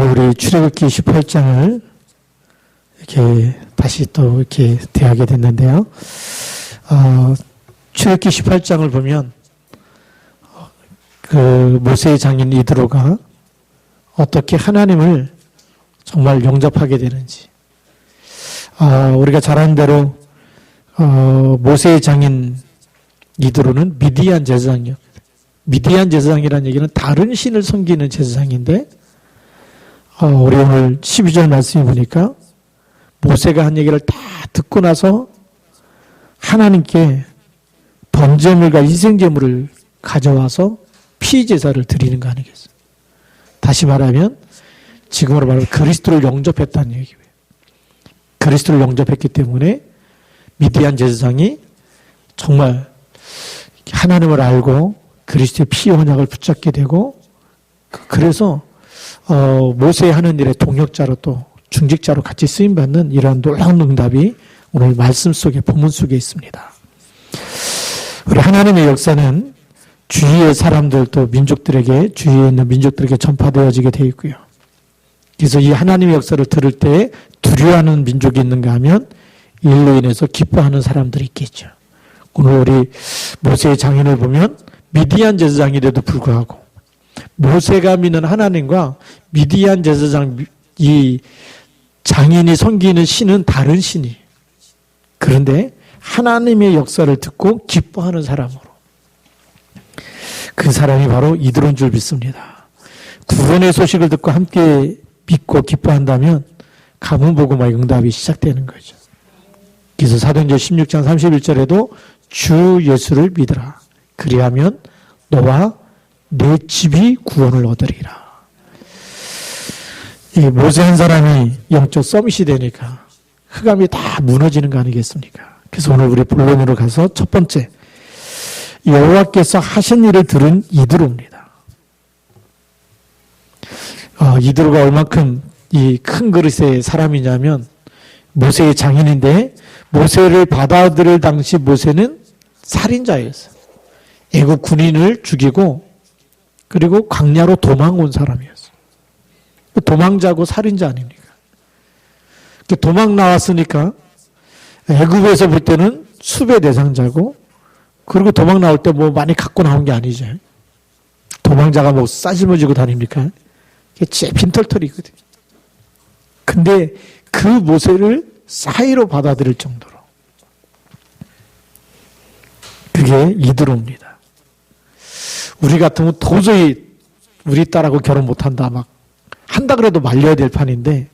우리 출애굽기 18장을 이렇게 다시 또 이렇게 대하게 됐는데요. 출애굽기 18장을 보면 그 모세의 장인 이드로가 어떻게 하나님을 정말 영접하게 되는지, 우리가 잘 아는 대로 모세의 장인 이드로는 미디안 제사장이요. 미디안 제사장이라는 얘기는 다른 신을 섬기는 제사장인데, 우리 오늘 12절 말씀에 보니까 모세가 한 얘기를 다 듣고 나서 하나님께 번제물과 희생제물을 가져와서 피제사를 드리는 거 아니겠어요? 다시 말하면 지금으로 말하면 그리스도를 영접했다는 얘기예요. 그리스도를 영접했기 때문에 미디안 제사장이 정말 하나님을 알고 그리스도의 피의 언약을 붙잡게 되고, 그래서 모세의 하는 일의 동역자로 또 중직자로 같이 쓰임받는 이러한 놀라운 응답이 오늘 말씀 속에, 본문 속에 있습니다. 우리 하나님의 역사는 주위의 사람들 또 민족들에게, 주위에 있는 민족들에게 전파되어지게 되어 있고요. 그래서 이 하나님의 역사를 들을 때 두려워하는 민족이 있는가 하면 일로 인해서 기뻐하는 사람들이 있겠죠. 오늘 우리 모세의 장인을 보면 미디안 제사장인데도 불구하고 모세가 믿는 하나님과 미디안 제사장 이 장인이 섬기는 신은 다른 신이, 그런데 하나님의 역사를 듣고 기뻐하는 사람으로, 그 사람이 바로 이드로인 줄 믿습니다. 구원의 소식을 듣고 함께 믿고 기뻐한다면 가문 복음화의 응답이 시작되는 거죠. 그래서 사도행전 16장 31절에도 주 예수를 믿으라. 그리하면 너와 내 집이 구원을 얻으리라. 이 모세 한 사람이 영적 서밋이 되니까 흑암이 다 무너지는 거 아니겠습니까? 그래서 오늘 우리 본론으로 가서 첫 번째, 여호와께서 하신 일을 들은 이드로입니다. 이드로가 얼만큼 이 큰 그릇의 사람이냐면 모세의 장인인데, 모세를 받아들일 당시 모세는 살인자였어요. 애국 군인을 죽이고 그리고 광야로 도망 온 사람이었어요. 도망자고 살인자 아닙니까? 도망 나왔으니까 애국에서 볼 때는 수배 대상자고, 그리고 도망 나올 때 뭐 많이 갖고 나온 게 아니죠. 도망자가 뭐 싸질머지고 다닙니까? 제 빈털털이거든요. 근데 그 모세를 사이로 받아들일 정도로, 그게 이드로입니다. 우리 같으면 도저히 우리 딸하고 결혼 못한다, 막 한다 그래도 말려야 될 판인데,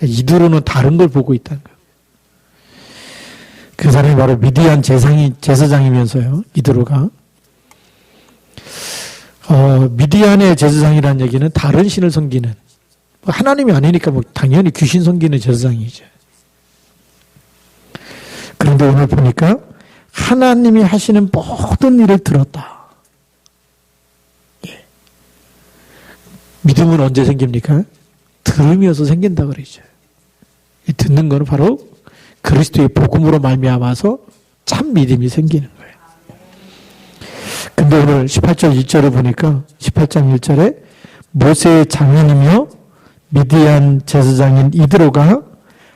이드로는 다른 걸 보고 있다는 거예요. 그 사람이 바로 미디안 제사장이면서요, 이드로가. 미디안의 제사장이라는 얘기는 다른 신을 섬기는, 하나님이 아니니까 뭐 당연히 귀신 섬기는 제사장이죠. 그런데 오늘 보니까 하나님이 하시는 모든 일을 들었다. 예. 믿음은 언제 생깁니까? 들으면서 생긴다 그러죠. 듣는 거는 바로 그리스도의 복음으로 말미암아서 참 믿음이 생기는 거예요. 근데 오늘 18절 1절을 보니까 18장 1절에 모세의 장인이며 미디안 제사장인 이드로가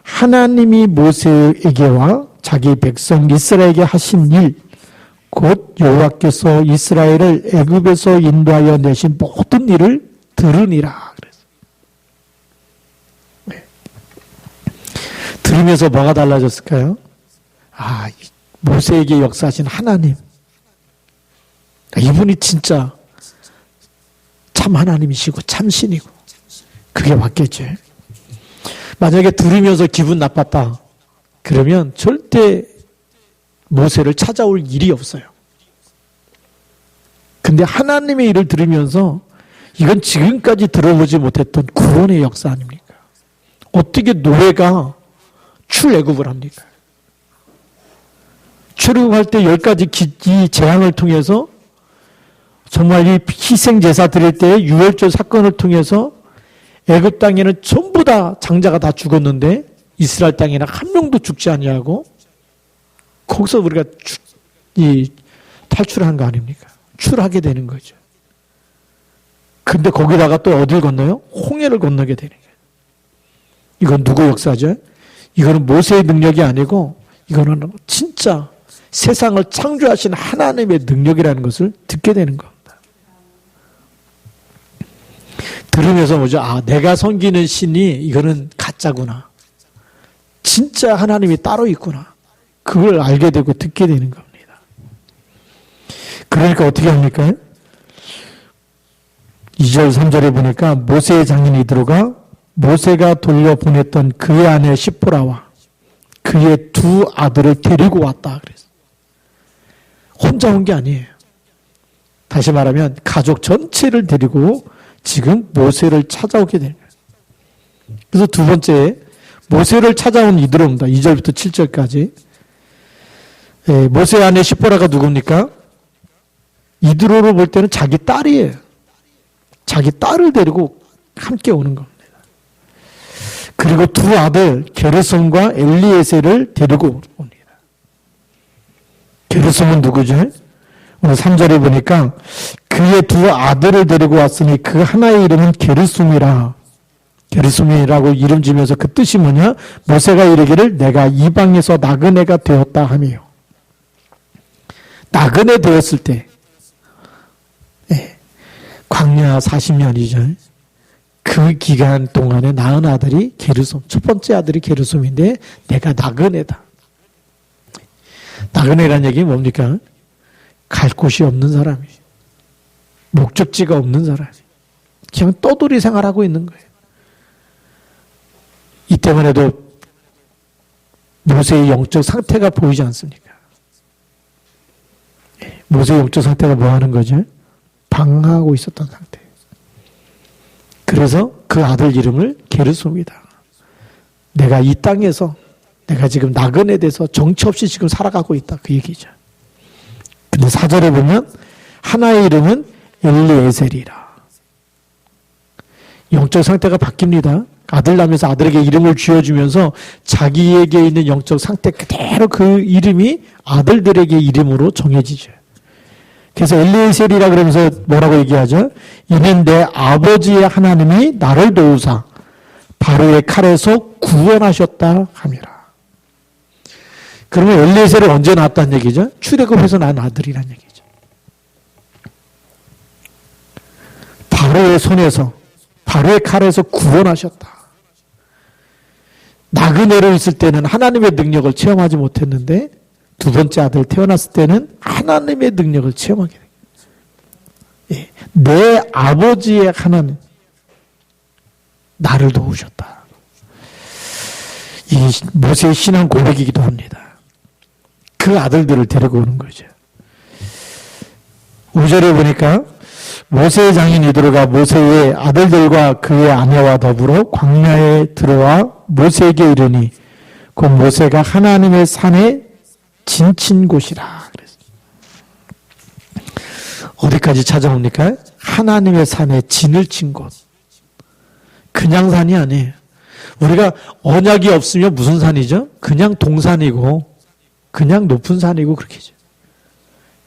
하나님이 모세에게와 자기 백성 이스라엘에게 하신 일, 곧 여호와께서 이스라엘을 애굽에서 인도하여 내신 모든 일을 들으니라. 그래서 네. 들으면서 뭐가 달라졌을까요? 모세에게 역사하신 하나님, 이분이 진짜 참 하나님이시고 참 신이고, 그게 맞겠죠. 만약에 들으면서 기분 나빴다 그러면 절대 모세를 찾아올 일이 없어요. 근데 하나님의 일을 들으면서 이건 지금까지 들어보지 못했던 구원의 역사 아닙니까? 어떻게 노예가 출애굽을 합니까? 출애굽할 때 10가지 이 재앙을 통해서 정말 이 희생 제사 드릴 때 유월절 사건을 통해서 애굽 땅에는 전부 다 장자가 다 죽었는데 이스라엘 땅에는 한 명도 죽지 아니하고, 거기서 우리가 탈출한 거 아닙니까? 출하게 되는 거죠. 그 근데 거기다가 또 어딜 건너요? 홍해를 건너게 되는 거예요. 이건 누구 역사죠? 이거는 모세의 능력이 아니고 이거는 진짜 세상을 창조하신 하나님의 능력이라는 것을 듣게 되는 겁니다. 들으면서 뭐죠? 아, 내가 섬기는 신이 이거는 가짜구나. 진짜 하나님이 따로 있구나. 그걸 알게 되고 듣게 되는 겁니다. 그러니까 어떻게 합니까? 2절, 3절에 보니까 모세의 장인 이드로가 모세가 돌려보냈던 그의 아내 시포라와 그의 두 아들을 데리고 왔다. 그래서 혼자 온 게 아니에요. 다시 말하면 가족 전체를 데리고 지금 모세를 찾아오게 되는 거예요. 그래서 두 번째 모세를 찾아온 이드로입니다. 2절부터 7절까지. 모세의 아내 시포라가 누굽니까? 이드로로 볼 때는 자기 딸이에요. 자기 딸을 데리고 함께 오는 겁니다. 그리고 두 아들 게르솜과 엘리에셀을 데리고 옵니다. 게르솜은 누구죠? 오늘 3절에 보니까 그의 두 아들을 데리고 왔으니 그 하나의 이름은 게르솜이라. 게르솜이라고 이름 지면서 그 뜻이 뭐냐? 모세가 이르기를 내가 이방에서 나그네가 되었다 하며. 나그네 되었을 때 광야 40년이죠. 그 기간 동안에 낳은 아들이 게르솜, 첫 번째 아들이 게르솜인데 내가 나그네다. 나그네라는 얘기는 뭡니까? 갈 곳이 없는 사람이, 목적지가 없는 사람이, 그냥 떠돌이 생활하고 있는 거예요. 이때만 해도 모세의 영적 상태가 보이지 않습니까? 모세의 영적 상태가 뭐 하는 거죠? 방황하고 있었던 상태예요. 그래서 그 아들 이름을 게르솜이다. 내가 이 땅에서 내가 지금 나그네 돼서 정처 없이 지금 살아가고 있다. 그 얘기죠. 근데 4절에 보면 하나의 이름은 엘리에셀이라. 영적 상태가 바뀝니다. 아들 낳으면서 아들에게 이름을 지어주면서 자기에게 있는 영적 상태 그대로 그 이름이 아들들에게 이름으로 정해지죠. 그래서 엘리에셀이라 그러면서 뭐라고 얘기하죠? 이는 내 아버지의 하나님이 나를 도우사 바로의 칼에서 구원하셨다 함이라. 그러면 엘리에셀은 언제 낳았다는 얘기죠? 출애굽해서 낳은 아들이란 얘기죠. 바로의 손에서 바로의 칼에서 구원하셨다. 나그네로 있을 때는 하나님의 능력을 체험하지 못했는데 두 번째 아들 태어났을 때는 하나님의 능력을 체험하게 돼요. 내 아버지의 하나님, 나를 도우셨다. 이 모세의 신앙 고백이기도 합니다. 그 아들들을 데리고 오는 거죠. 5절에 보니까 모세의 장인 이드로가 모세의 아들들과 그의 아내와 더불어 광야에 들어와 모세에게 이르니 곧 모세가 하나님의 산에 진친 곳이라. 그래서 어디까지 찾아옵니까? 하나님의 산에 진을 친 곳. 그냥 산이 아니에요. 우리가 언약이 없으면 무슨 산이죠? 그냥 동산이고 그냥 높은 산이고 그렇게죠.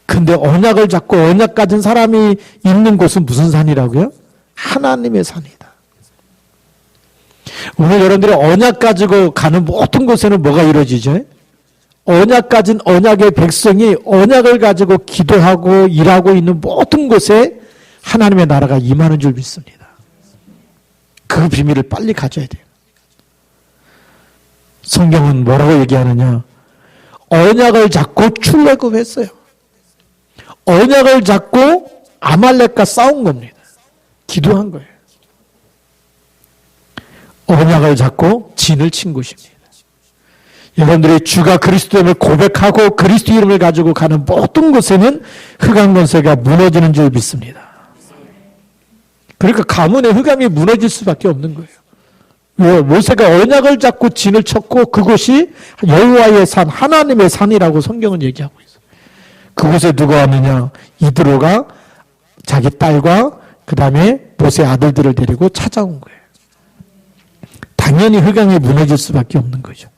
근데 언약을 잡고 언약 가진 사람이 있는 곳은 무슨 산이라고요? 하나님의 산이다. 오늘 여러분들이 언약 가지고 가는 모든 곳에는 뭐가 이루어지죠? 언약 가진 언약의 백성이 언약을 가지고 기도하고 일하고 있는 모든 곳에 하나님의 나라가 임하는 줄 믿습니다. 그 비밀을 빨리 가져야 돼요. 성경은 뭐라고 얘기하느냐? 언약을 잡고 출애굽했어요. 언약을 잡고 아말렉과 싸운 겁니다. 기도한 거예요. 언약을 잡고 진을 친 곳입니다. 여러분들이 주가 그리스도임을 고백하고 그리스도 이름을 가지고 가는 모든 곳에는 흑암 권세가 무너지는 줄 믿습니다. 그러니까 가문의 흑암이 무너질 수밖에 없는 거예요. 왜? 모세가 언약을 잡고 진을 쳤고 그곳이 여호와의 산, 하나님의 산이라고 성경은 얘기하고 있어요. 그곳에 누가 왔느냐? 이드로가 자기 딸과 그 다음에 모세 아들들을 데리고 찾아온 거예요. 당연히 흑암이 무너질 수밖에 없는 거죠.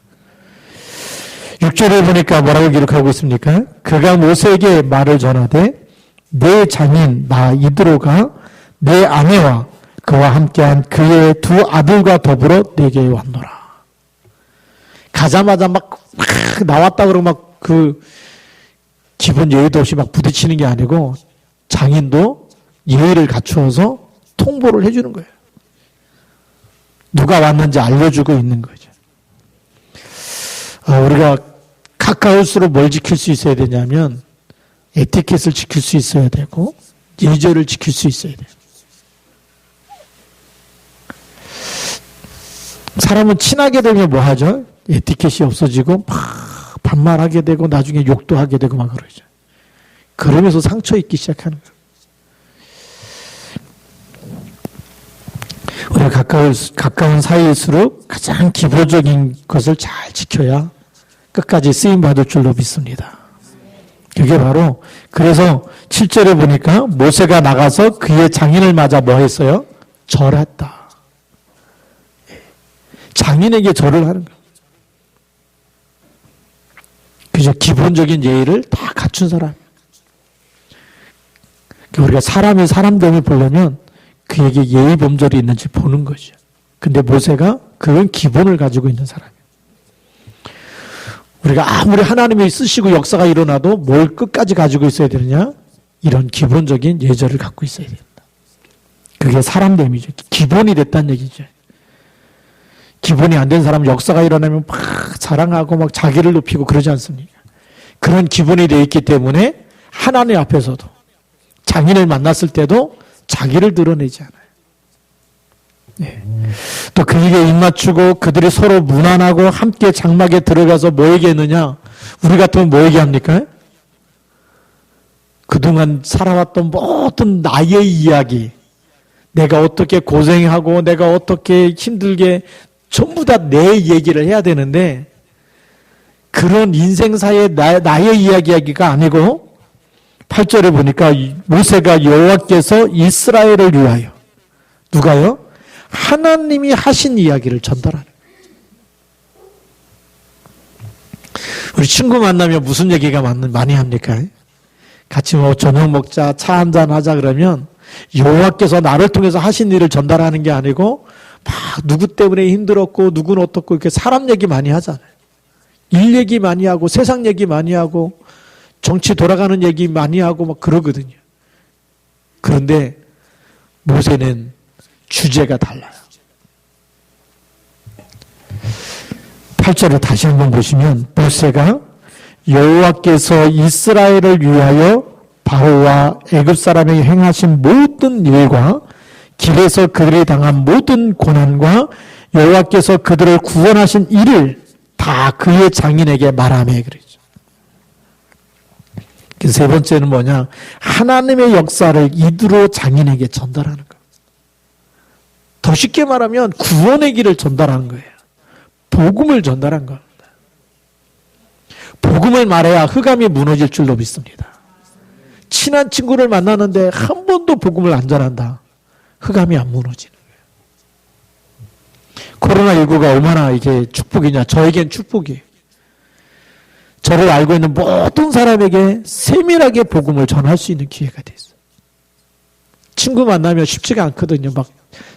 6절에 보니까 뭐라고 기록하고 있습니까? 그가 모세에게 말을 전하되 내 장인 나 이드로가 내 아내와 그와 함께한 그의 두 아들과 더불어 내게 왔노라. 가자마자 막 나왔다 그러고 막 그 기본 예의도 없이 막 부딪히는 게 아니고 장인도 예의를 갖추어서 통보를 해주는 거예요. 누가 왔는지 알려주고 있는 거죠. 우리가 가까울수록 뭘 지킬 수 있어야 되냐면 에티켓을 지킬 수 있어야 되고 예절을 지킬 수 있어야 돼요. 사람은 친하게 되면 뭐 하죠? 에티켓이 없어지고 막 반말하게 되고 나중에 욕도 하게 되고 막 그러죠. 그러면서 상처 입기 시작하는 거예요. 우리가 가까운 사이일수록 가장 기본적인 것을 잘 지켜야 끝까지 쓰임받을 줄로 믿습니다. 그게 바로 그래서 7절에 보니까 모세가 나가서 그의 장인을 맞아 뭐 했어요? 절했다. 장인에게 절을 하는 거예요. 그죠? 기본적인 예의를 다 갖춘 사람. 우리가 사람이 사람됨을 보려면 그에게 예의 범절이 있는지 보는 거죠. 근데 모세가 그런 기본을 가지고 있는 사람이에요. 우리가 아무리 하나님이 쓰시고 역사가 일어나도 뭘 끝까지 가지고 있어야 되느냐? 이런 기본적인 예절을 갖고 있어야 된다. 그게 사람됨이죠. 기본이 됐다는 얘기죠. 기본이 안 된 사람은 역사가 일어나면 막 자랑하고 막 자기를 높이고 그러지 않습니까? 그런 기본이 되어 있기 때문에 하나님 앞에서도 장인을 만났을 때도 자기를 드러내지 않아요. 네. 또 그에게 입맞추고 그들이 서로 문안하고 함께 장막에 들어가서 뭐 얘기했느냐? 우리 같으면 뭐 얘기합니까? 그동안 살아왔던 모든 나의 이야기, 내가 어떻게 고생하고 내가 어떻게 힘들게 전부 다 내 얘기를 해야 되는데 그런 인생사의 나의 이야기가 아니고 8절에 보니까 모세가 여호와께서 이스라엘을 위하여 누가요? 하나님이 하신 이야기를 전달하는 거예요. 우리 친구 만나면 무슨 얘기가 많이 합니까? 같이 뭐 저녁 먹자, 차 한잔 하자 그러면 여호와께서 나를 통해서 하신 일을 전달하는 게 아니고 막 누구 때문에 힘들었고 누구는 어떻고 이렇게 사람 얘기 많이 하잖아요. 일 얘기 많이 하고 세상 얘기 많이 하고 정치 돌아가는 얘기 많이 하고 막 그러거든요. 그런데 모세는 주제가 달라요. 8절을 다시 한번 보시면 모세가 여호와께서 이스라엘을 위하여 바로와 애굽 사람에게 행하신 모든 일과 길에서 그들이 당한 모든 고난과 여호와께서 그들을 구원하신 일을 다 그의 장인에게 말하며 그러죠. 세 번째는 뭐냐? 하나님의 역사를 이두로 장인에게 전달하는 거예요. 더 쉽게 말하면 구원의 길을 전달하는 거예요. 복음을 전달한 겁니다. 복음을 말해야 흑암이 무너질 줄로 믿습니다. 친한 친구를 만나는데 한 번도 복음을 안 전한다. 흑암이 안 무너지는 거예요. 코로나19가 얼마나 이게 축복이냐. 저에겐 축복이에요. 저를 알고 있는 모든 사람에게 세밀하게 복음을 전할 수 있는 기회가 됐어요. 친구 만나면 쉽지가 않거든요.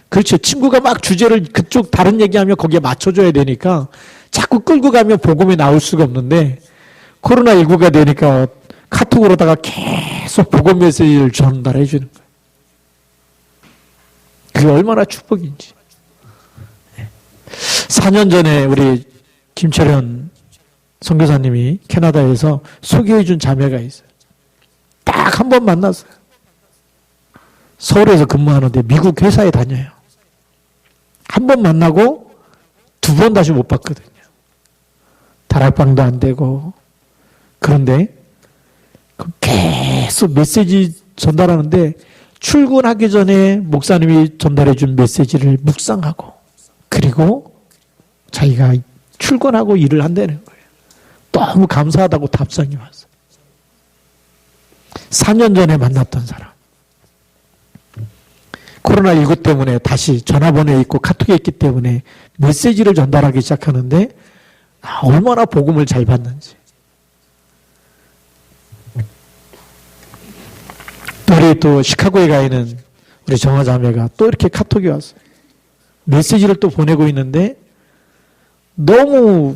그렇죠. 친구가 막 주제를 그쪽 다른 얘기하면 거기에 맞춰줘야 되니까 자꾸 끌고 가면 복음이 나올 수가 없는데 코로나19가 되니까 카톡으로다가 계속 복음 메시지를 전달해 주는 거예요. 그게 얼마나 축복인지. 4년 전에 우리 김철현 선교사님이 캐나다에서 소개해 준 자매가 있어요. 딱 한 번 만났어요. 서울에서 근무하는데 미국 회사에 다녀요. 한 번 만나고 두 번 다시 못 봤거든요. 다락방도 안 되고. 그런데 계속 메시지 전달하는데 출근하기 전에 목사님이 전달해 준 메시지를 묵상하고 그리고 자기가 출근하고 일을 한다는 거예요. 너무 감사하다고 답장이 왔어요. 4년 전에 만났던 사람. 코로나19 때문에 다시 전화번호에 있고 카톡에 있기 때문에 메시지를 전달하기 시작하는데 얼마나 복음을 잘 받는지. 우리 또 시카고에 가 있는 우리 정화자매가 또 이렇게 카톡이 왔어요. 메시지를 또 보내고 있는데 너무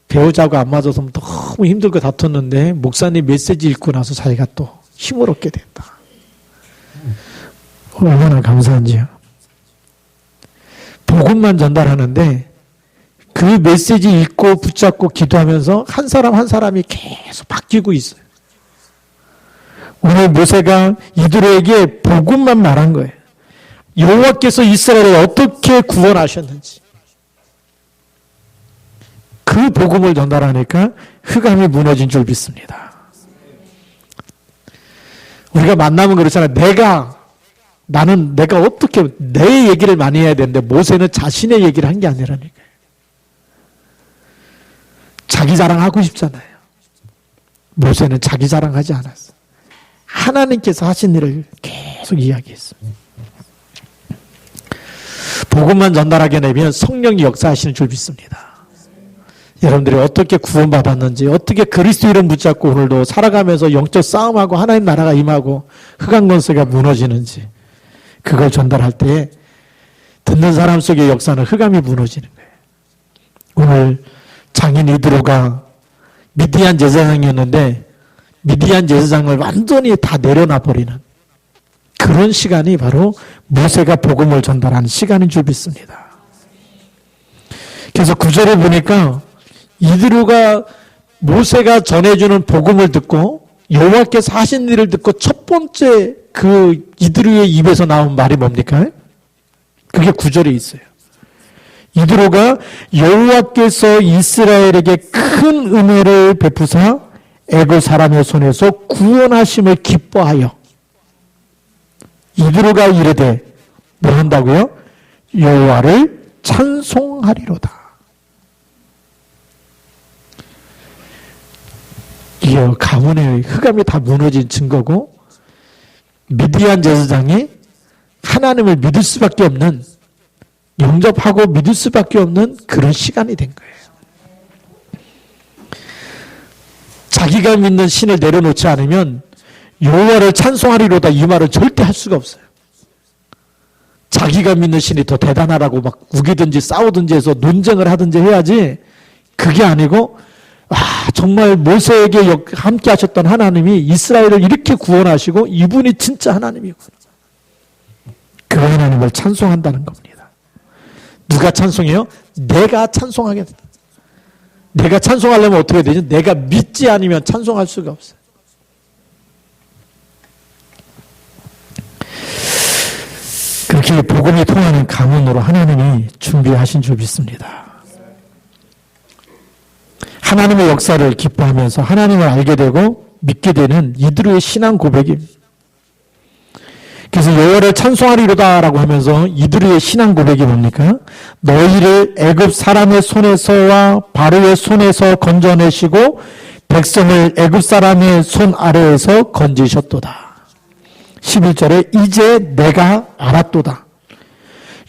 배우자가 안 맞아서 너무 힘들고 다퉜는데 목사님 메시지 읽고 나서 자기가 또 힘을 얻게 됐다. 얼마나 감사한지요. 복음만 전달하는데 그 메시지 읽고 붙잡고 기도하면서 한 사람 한 사람이 계속 바뀌고 있어요. 오늘 모세가 이들에게 복음만 말한 거예요. 여호와께서 이스라엘을 어떻게 구원하셨는지. 그 복음을 전달하니까 흑암이 무너진 줄 믿습니다. 우리가 만나면 그렇잖아요. 내가 어떻게 내 얘기를 많이 해야 되는데 모세는 자신의 얘기를 한 게 아니라니까요. 자기 자랑하고 싶잖아요. 모세는 자기 자랑하지 않았어요. 하나님께서 하신 일을 계속 이야기했습니다. 복음만 전달하게 되면 성령이 역사하시는 줄 믿습니다. 여러분들이 어떻게 구원받았는지, 어떻게 그리스도 이름 붙잡고 오늘도 살아가면서 영적 싸움하고 하나님 나라가 임하고 흑암 권세가 무너지는지, 그걸 전달할 때 듣는 사람 속의 역사는 흑암이 무너지는 거예요. 오늘 장인 이드로가 미디안 제사장이었는데 미디안 제사장을 완전히 다 내려놔 버리는 그런 시간이 바로 모세가 복음을 전달하는 시간인 줄 믿습니다. 그래서 구절을 보니까 이드로가 모세가 전해주는 복음을 듣고 여호와께서 하신 일을 듣고 첫 번째 그 이드로의 입에서 나온 말이 뭡니까? 그게 구절에 있어요. 이드로가 여호와께서 이스라엘에게 큰 은혜를 베푸사 애굽 사람의 손에서 구원하심을 기뻐하여 이드로가 이르되 뭐 한다고요? 여호와를 찬송하리로다. 이게 가문의 흑암이 다 무너진 증거고 미디안 제사장이 하나님을 믿을 수밖에 없는 영접하고 믿을 수밖에 없는 그런 시간이 된 거예요. 자기가 믿는 신을 내려놓지 않으면 여호와를 찬송하리로다 이 말을 절대 할 수가 없어요. 자기가 믿는 신이 더 대단하라고 막 우기든지 싸우든지 해서 논쟁을 하든지 해야지 그게 아니고 정말 모세에게 함께 하셨던 하나님이 이스라엘을 이렇게 구원하시고 이분이 진짜 하나님이구나. 그 하나님을 찬송한다는 겁니다. 누가 찬송해요? 내가 찬송하게 된다. 내가 찬송하려면 어떻게 해야 되죠? 내가 믿지 않으면 찬송할 수가 없어요. 그렇게 복음이 통하는 가문으로 하나님이 준비하신 줄 믿습니다. 하나님의 역사를 기뻐하면서 하나님을 알게 되고 믿게 되는 이들의 신앙 고백입니다. 그래서 여호와를 찬송하리로다라고 하면서 이들의 신앙 고백이 뭡니까? 너희를 애굽 사람의 손에서와 바로의 손에서 건져내시고 백성을 애굽 사람의 손 아래에서 건지셨도다. 11절에 이제 내가 알았도다.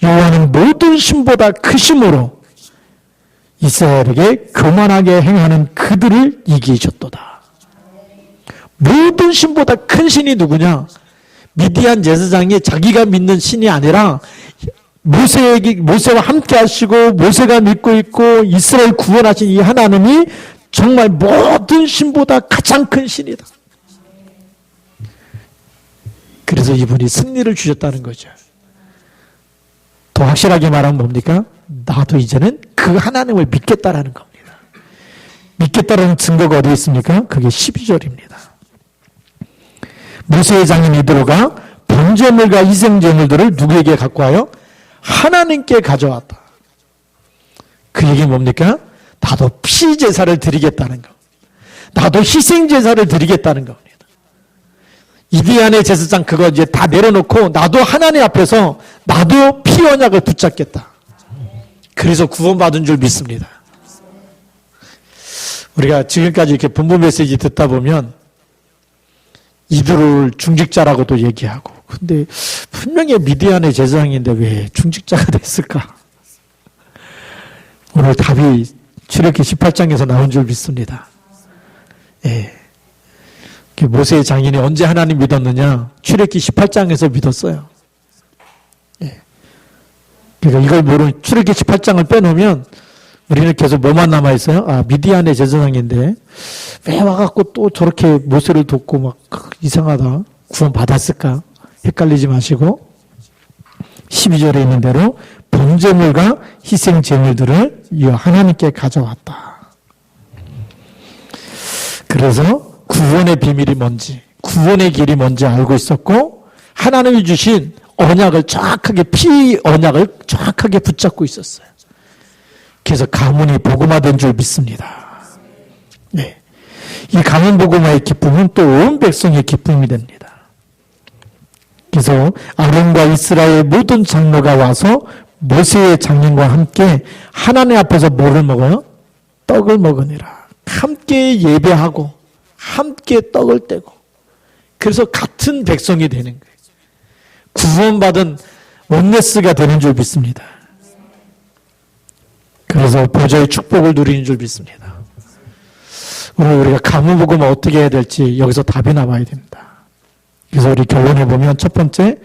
여호와는 모든 신보다 크심으로 이스라엘에게 교만하게 행하는 그들을 이기셨도다. 모든 신보다 큰 신이 누구냐? 미디안 제사장이 자기가 믿는 신이 아니라 모세와 함께 하시고 모세가 믿고 있고 이스라엘 구원하신 이 하나님이 정말 모든 신보다 가장 큰 신이다. 그래서 이분이 승리를 주셨다는 거죠. 더 확실하게 말하면 뭡니까? 나도 이제는 그 하나님을 믿겠다라는 겁니다. 믿겠다라는 증거가 어디 있습니까? 그게 12절입니다. 모세의 장인 이드로가 번제물과 희생제물들을 누구에게 갖고 와요? 하나님께 가져왔다. 그 얘기는 뭡니까? 나도 피제사를 드리겠다는 거. 나도 희생제사를 드리겠다는 겁니다. 미디안의 제사장 그거 이제 다 내려놓고 나도 하나님 앞에서 나도 피 언약을 붙잡겠다. 그래서 구원받은 줄 믿습니다. 우리가 지금까지 이렇게 본부 메시지 듣다 보면 이들을 중직자라고도 얘기하고 근데 분명히 미디안의 제사장인데 왜 중직자가 됐을까? 오늘 답이 출애굽기 18장에서 나온 줄 믿습니다. 예. 모세의 장인이 언제 하나님 믿었느냐? 출애굽기 18장에서 믿었어요. 그러니까 이걸 모르는 출애굽기 18장을 빼놓으면 우리는 계속 뭐만 남아있어요? 아, 미디안의 제사장인데 왜 와갖고 또 저렇게 모세를 돕고 막 이상하다. 구원 받았을까? 헷갈리지 마시고 12절에 있는 대로 번제물과 희생제물들을 하나님께 가져왔다. 그래서 구원의 비밀이 뭔지, 구원의 길이 뭔지 알고 있었고 하나님이 주신 언약을 정확하게, 피 언약을 정확하게 붙잡고 있었어요. 그래서 가문이 복음화된 줄 믿습니다. 네. 이 가문 복음화의 기쁨은 또 온 백성의 기쁨이 됩니다. 그래서 아론과 이스라엘 모든 장로가 와서 모세의 장인과 함께 하나님 앞에서 뭐를 먹어요? 떡을 먹으니라. 함께 예배하고 함께 떡을 떼고 그래서 같은 백성이 되는 거예요. 구원받은 원네스가 되는 줄 믿습니다. 그래서 보좌의 축복을 누리는 줄 믿습니다. 오늘 우리가 가문 복음을 어떻게 해야 될지 여기서 답이 나와야 됩니다. 그래서 우리 결론을 보면 첫 번째,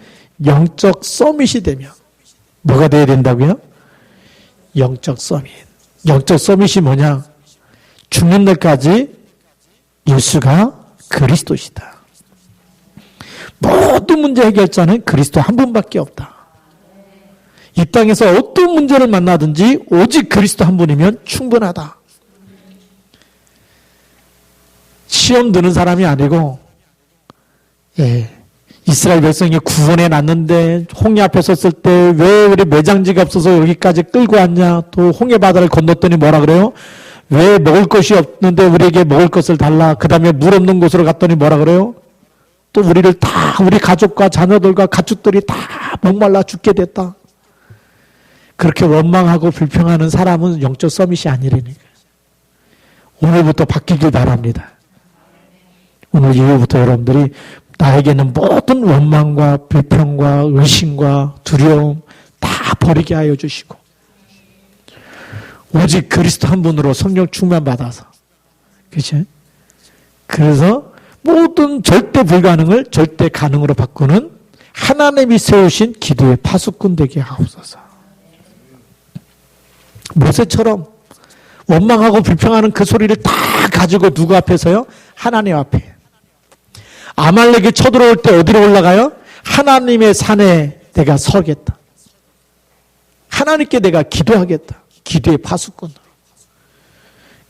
영적 서밋이 되면 뭐가 돼야 된다고요? 영적 서밋. 영적 서밋이 뭐냐? 죽는 날까지 예수가 그리스도시다. 모든 문제 해결자는 그리스도 한 분밖에 없다. 이 땅에서 어떤 문제를 만나든지 오직 그리스도 한 분이면 충분하다. 시험 드는 사람이 아니고 이스라엘 백성이 구원해 놨는데 홍해 앞에 섰을 때 왜 우리 매장지가 없어서 여기까지 끌고 왔냐. 또 홍해 바다를 건넜더니 뭐라 그래요? 왜 먹을 것이 없는데 우리에게 먹을 것을 달라. 그 다음에 물 없는 곳으로 갔더니 뭐라 그래요? 또 우리를 다 우리 가족과 자녀들과 가축들이 다 목말라 죽게 됐다. 그렇게 원망하고 불평하는 사람은 영적 서밋이 아니라니까. 오늘부터 바뀌길 바랍니다. 오늘 이후부터 여러분들이 나에게는 모든 원망과 불평과 의심과 두려움 다 버리게 하여 주시고 오직 그리스도 한 분으로 성령 충만 받아서 그렇죠? 그래서 모든 절대 불가능을 절대 가능으로 바꾸는 하나님이 세우신 기도의 파수꾼 되게 하옵소서. 모세처럼 원망하고 불평하는 그 소리를 다 가지고 누구 앞에서요? 하나님 앞에. 아말렉이 쳐들어올 때 어디로 올라가요? 하나님의 산에 내가 서겠다. 하나님께 내가 기도하겠다. 기도의 파수꾼으로.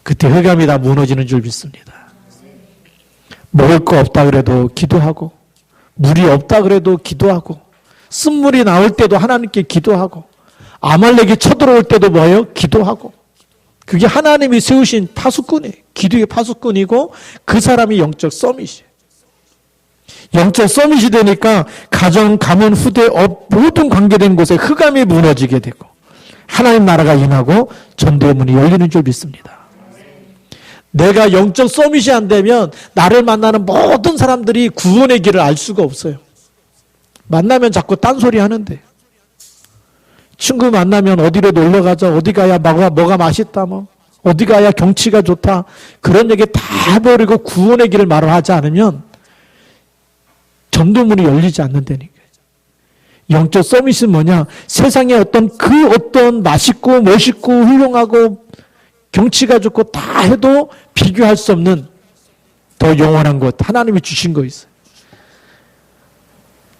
그때 흑암이 다 무너지는 줄 믿습니다. 먹을 거 없다 그래도 기도하고 물이 없다 그래도 기도하고 쓴물이 나올 때도 하나님께 기도하고 아말렉이 쳐들어올 때도 뭐예요? 기도하고. 그게 하나님이 세우신 파수꾼이에요. 기도의 파수꾼이고 그 사람이 영적 서밋이에요. 영적 서밋이 되니까 가정, 가문, 후대, 모든 관계된 곳에 흑암이 무너지게 되고 하나님 나라가 임하고 전도의 문이 열리는 줄 믿습니다. 내가 영적 서밋이 안 되면 나를 만나는 모든 사람들이 구원의 길을 알 수가 없어요. 만나면 자꾸 딴소리 하는데 친구 만나면 어디로 놀러 가자, 어디 가야 뭐가 맛있다, 어디 가야 경치가 좋다 그런 얘기 다 해버리고 구원의 길을 말을 하지 않으면 전도문이 열리지 않는다니까요. 영적 서밋은 뭐냐? 세상에 어떤 맛있고 멋있고 훌륭하고 경치가 좋고 다 해도 비교할 수 없는 더 영원한 것 하나님이 주신 거 있어요.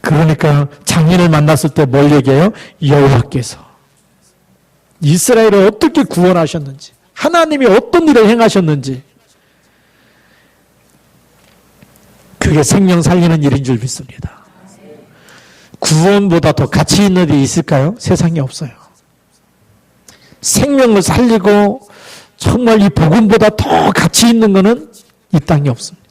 그러니까 장인을 만났을 때 뭘 얘기해요? 여호와께서 이스라엘을 어떻게 구원하셨는지 하나님이 어떤 일을 행하셨는지 그게 생명 살리는 일인 줄 믿습니다. 구원보다 더 가치 있는 일이 있을까요? 세상에 없어요. 생명을 살리고 정말 이 복음보다 더 가치 있는 것은 이 땅에 없습니다.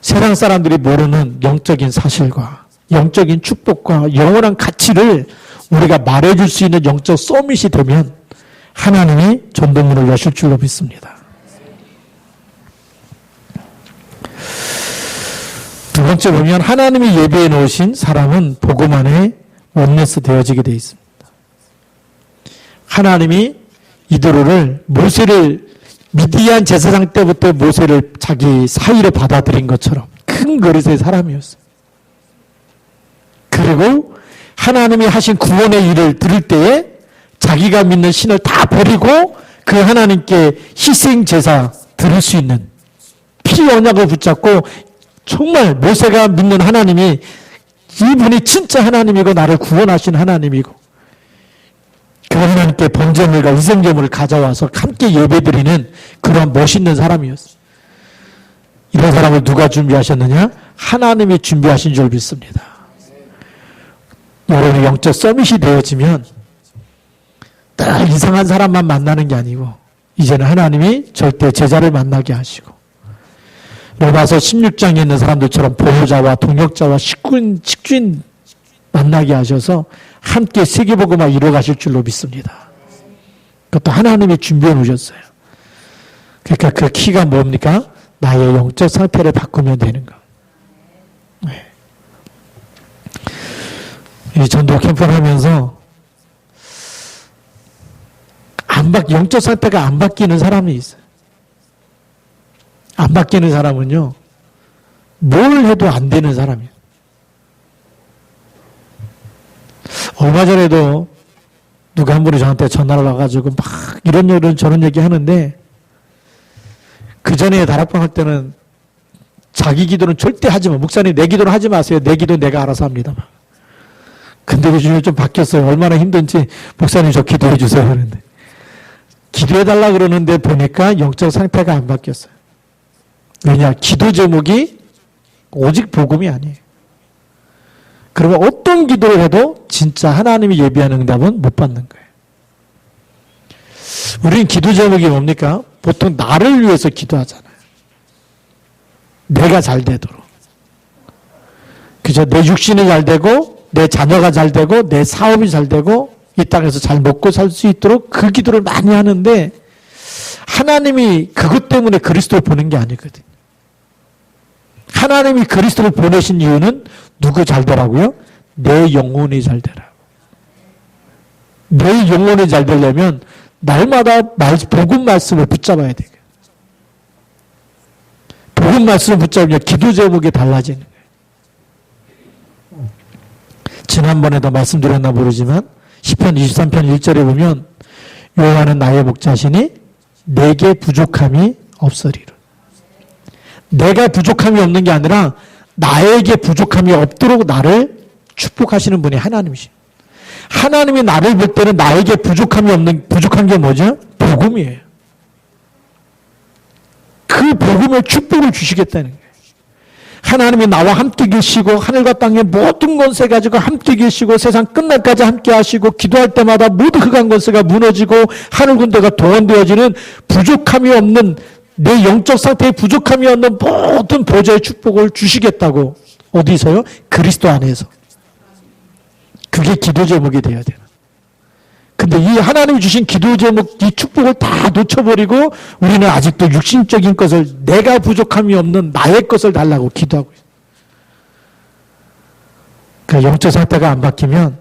세상 사람들이 모르는 영적인 사실과 영적인 축복과 영원한 가치를 우리가 말해줄 수 있는 영적 서밋이 되면 하나님이 전도문을 여실 줄로 믿습니다. 두 번째 보면 하나님이 예배해 놓으신 사람은 복음 안에 원네스 되어지게 되어 있습니다. 하나님이 이도로를 모세를 미디안 제사장 때부터 모세를 자기 사위로 받아들인 것처럼 큰 그릇의 사람이었어요. 그리고 하나님이 하신 구원의 일을 들을 때에 자기가 믿는 신을 다 버리고 그 하나님께 희생 제사 드릴 수 있는 피 언약을 붙잡고 정말 모세가 믿는 하나님이 이분이 진짜 하나님이고 나를 구원하신 하나님이고 그 하나님께 번제물과 희생제물을 가져와서 함께 예배드리는 그런 멋있는 사람이었어요. 이런 사람을 누가 준비하셨느냐? 하나님이 준비하신 줄 믿습니다. 여러분의 영적 서밋이 되어지면 늘 이상한 사람만 만나는 게 아니고 이제는 하나님이 절대 제자를 만나게 하시고 로마서 16장에 있는 사람들처럼 보호자와 동역자와 식주인 만나게 하셔서 함께 세계복음화 이루어 가실 줄로 믿습니다. 그것도 하나님이 준비해 놓으셨어요. 그러니까 그 키가 뭡니까? 나의 영적 상태를 바꾸면 되는 거. 네. 이 전도 캠프를 하면서 영적 상태가 안 바뀌는 사람이 있어요. 안 바뀌는 사람은요, 뭘 해도 안 되는 사람이에요. 얼마 전에도 누가 한 분이 저한테 전화를 와가지고 막 이런 저런 얘기 하는데, 그 전에 다락방 할 때는 자기 기도는 절대 하지 마. 목사님 내 기도는 하지 마세요. 내 기도 내가 알아서 합니다. 근데 요즘에 좀 바뀌었어요. 얼마나 힘든지 목사님 저 기도해 주세요. 그런데 기도해달라 그러는데 보니까 영적 상태가 안 바뀌었어요. 왜냐? 기도 제목이 오직 복음이 아니에요. 그러면 어떤 기도를 해도 진짜 하나님이 예비한 응답은 못 받는 거예요. 우리는 기도 제목이 뭡니까? 보통 나를 위해서 기도하잖아요. 내가 잘 되도록. 그죠? 내 육신이 잘 되고, 내 자녀가 잘 되고, 내 사업이 잘 되고, 이 땅에서 잘 먹고 살 수 있도록 그 기도를 많이 하는데, 하나님이 그것 때문에 그리스도를 보낸 게 아니거든요. 하나님이 그리스도를 보내신 이유는 누구 잘 되라고요? 내 영혼이 잘 되라고. 내 영혼이 잘 되려면 날마다 복음 말씀을 붙잡아야 돼요. 복음 말씀을 붙잡으면 기도 제목이 달라지는 거예요. 지난번에도 말씀드렸나 모르지만 시편 23편 1절에 보면 여호와는 나의 목자시니 내게 부족함이 없으리라. 내가 부족함이 없는 게 아니라 나에게 부족함이 없도록 나를 축복하시는 분이 하나님이시죠. 하나님이 나를 볼 때는 나에게 부족한 게 뭐죠? 복음이에요. 그 복음의 축복을 주시겠다는 거예요. 하나님이 나와 함께 계시고 하늘과 땅의 모든 권세 가지고 함께 계시고 세상 끝날까지 함께 하시고 기도할 때마다 모든 흑암 권세가 무너지고 하늘 군대가 동원되어지는 부족함이 없는 내 영적 상태에 부족함이 없는 모든 보좌의 축복을 주시겠다고. 어디서요? 그리스도 안에서. 그게 기도 제목이 되어야 돼요. 근데 이 하나님이 주신 기도 제목, 이 축복을 다 놓쳐버리고 우리는 아직도 육신적인 것을, 내가 부족함이 없는 나의 것을 달라고 기도하고 있어요. 그 영적 상태가 안 바뀌면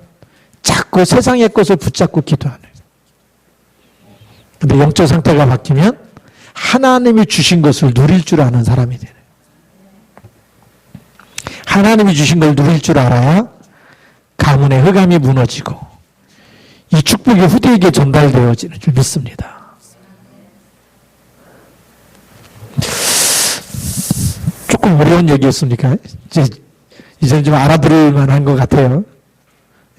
자꾸 세상의 것을 붙잡고 기도하는 거예요. 근데 영적 상태가 바뀌면 하나님이 주신 것을 누릴 줄 아는 사람이 되는 거예요. 하나님이 주신 걸 누릴 줄 알아야 가문의 흑암이 무너지고 이 축복이 후대에게 전달되어지는 줄 믿습니다. 조금 어려운 얘기였습니까? 이제는 좀 알아들을 만한 것 같아요.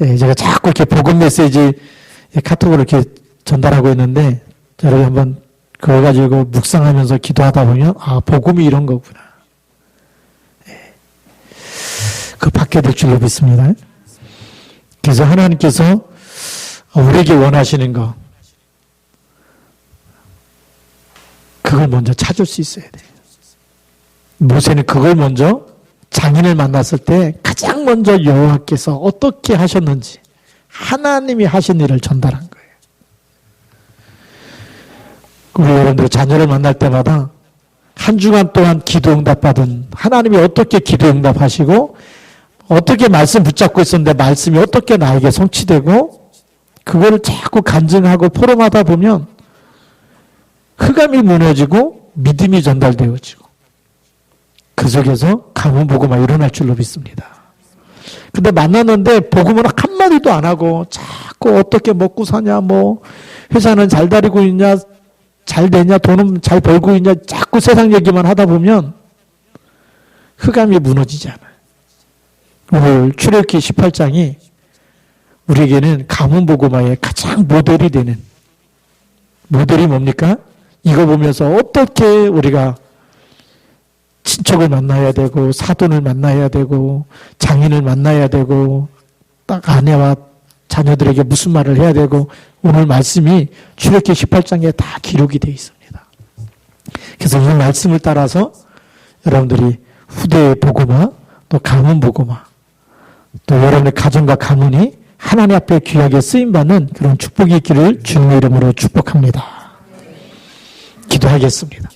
예, 제가 자꾸 이렇게 복음 메시지 카톡으로 이렇게 전달하고 있는데, 여러분 한번 그거 가지고 묵상하면서 기도하다 보면, 아, 복음이 이런 거구나. 예. 그 받게 될 줄로 믿습니다. 그래서 하나님께서 우리에게 원하시는 거, 그걸 먼저 찾을 수 있어야 돼요. 모세는 그걸 먼저 장인을 만났을 때 가장 먼저 여호와께서 어떻게 하셨는지 하나님이 하신 일을 전달한 거예요. 우리 여러분들 자녀를 만날 때마다 한 주간 동안 기도 응답받은 하나님이 어떻게 기도 응답하시고 어떻게 말씀 붙잡고 있었는데 말씀이 어떻게 나에게 성취되고 그거를 자꾸 간증하고 포럼하다 보면 흑암이 무너지고 믿음이 전달되어지고 그 속에서 가문 복음화 일어날 줄로 믿습니다. 근데 만났는데 복음은 한마디도 안 하고 자꾸 어떻게 먹고 사냐, 뭐 회사는 잘 다니고 있냐, 잘 되냐, 돈은 잘 벌고 있냐, 자꾸 세상 얘기만 하다 보면 흑암이 무너지잖아요. 오늘 출애굽기 18장이 우리에게는 가문복음화의 가장 모델이 되는, 모델이 뭡니까? 이거 보면서 어떻게 우리가 친척을 만나야 되고, 사돈을 만나야 되고, 장인을 만나야 되고, 딱 아내와 자녀들에게 무슨 말을 해야 되고, 오늘 말씀이 출애굽기 18장에 다 기록이 되어 있습니다. 그래서 이 말씀을 따라서 여러분들이 후대의 복음화, 또 가문 복음화, 또 여러분의 가정과 가문이 하나님 앞에 귀하게 쓰임받는 그런 축복이 있기를 주님의 이름으로 축복합니다. 기도하겠습니다.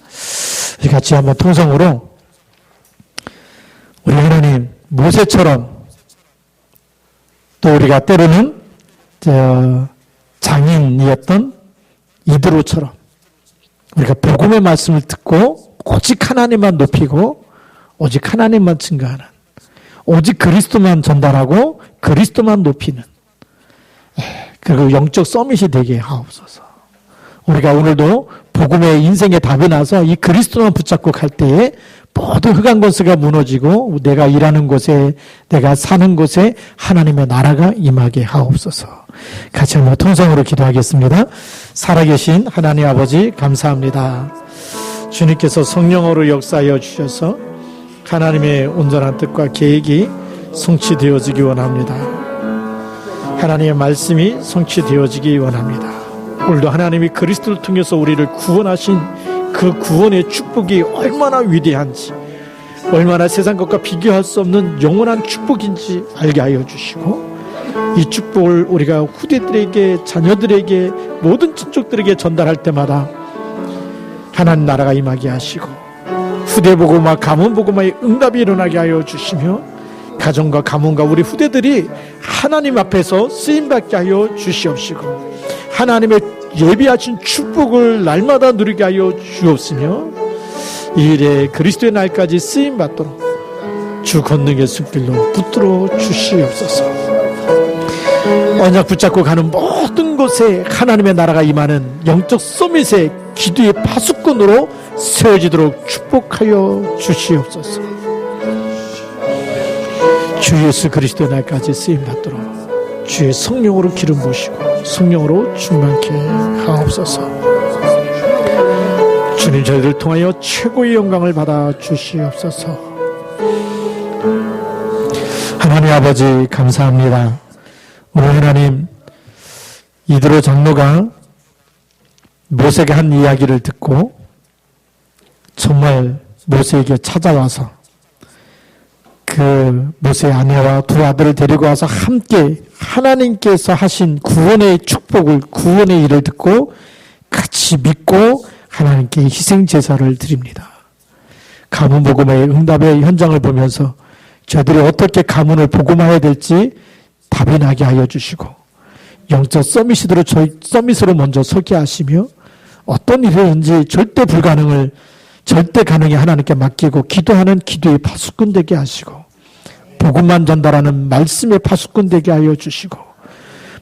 우리 같이 한번 통성으로 우리 하나님, 모세처럼 또 우리가 때로는 장인이었던 이드로처럼 우리가 복음의 말씀을 듣고 오직 하나님만 높이고 오직 하나님만 증거하는, 오직 그리스도만 전달하고 그리스도만 높이는, 그리고 영적 서밋이 되게 하옵소서. 우리가 오늘도 복음의 인생의 답이 나서 이 그리스도만 붙잡고 갈 때에 모든 흑암 권세가 무너지고 내가 일하는 곳에, 내가 사는 곳에 하나님의 나라가 임하게 하옵소서. 같이 한번 통성으로 기도하겠습니다. 살아계신 하나님 아버지 감사합니다. 주님께서 성령으로 역사하여 주셔서 하나님의 온전한 뜻과 계획이 성취되어지기 원합니다. 하나님의 말씀이 성취되어지기 원합니다. 오늘도 하나님이 그리스도를 통해서 우리를 구원하신 그 구원의 축복이 얼마나 위대한지, 얼마나 세상 것과 비교할 수 없는 영원한 축복인지 알게 하여 주시고, 이 축복을 우리가 후대들에게, 자녀들에게, 모든 친족들에게 전달할 때마다 하나님 나라가 임하게 하시고 후대복음화, 가문복음화의 응답이 일어나게 하여 주시며, 가정과 가문과 우리 후대들이 하나님 앞에서 쓰임받게 하여 주시옵시고, 하나님의 예비하신 축복을 날마다 누리게 하여 주옵시며, 이 일에 그리스도의 날까지 쓰임받도록 주 권능의 숲길로 붙들어 주시옵소서. 언약 붙잡고 가는 모든 곳에 하나님의 나라가 임하는 영적 서밋의 기도의 파수꾼으로 세워지도록 축복하여 주시옵소서. 주 예수 그리스도의 날까지 쓰임받도록 주의 성령으로 기름 부으시고 성령으로 충만케 하옵소서. 주님, 저희를 통하여 최고의 영광을 받아 주시옵소서. 하나님 아버지 감사합니다. 오늘 하나님, 이드로 장로가 모세가 한 이야기를 듣고 정말 모세에게 찾아와서 그 모세의 아내와 두 아들을 데리고 와서 함께 하나님께서 하신 구원의 축복을, 구원의 일을 듣고 같이 믿고 하나님께 희생 제사를 드립니다. 가문 복음의 응답의 현장을 보면서 저들이 어떻게 가문을 복음화해야 될지 답이 나게 하여 주시고, 영적 서밋으로 먼저 서게 하시며, 어떤 일이든지 절대 불가능을 절대 가능히 하나님께 맡기고 기도하는 기도의 파수꾼 되게 하시고, 복음만 전달하는 말씀의 파수꾼 되게 하여 주시고,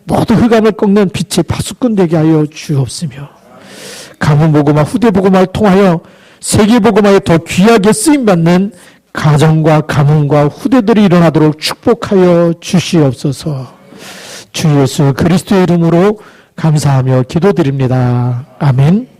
모든 흑암을 꺾는 빛의 파수꾼 되게 하여 주옵시며, 가문 복음화, 후대 복음화를 통하여 세계 복음화에 더 귀하게 쓰임받는 가정과 가문과 후대들이 일어나도록 축복하여 주시옵소서. 주 예수 그리스도의 이름으로 감사하며 기도드립니다. 아멘.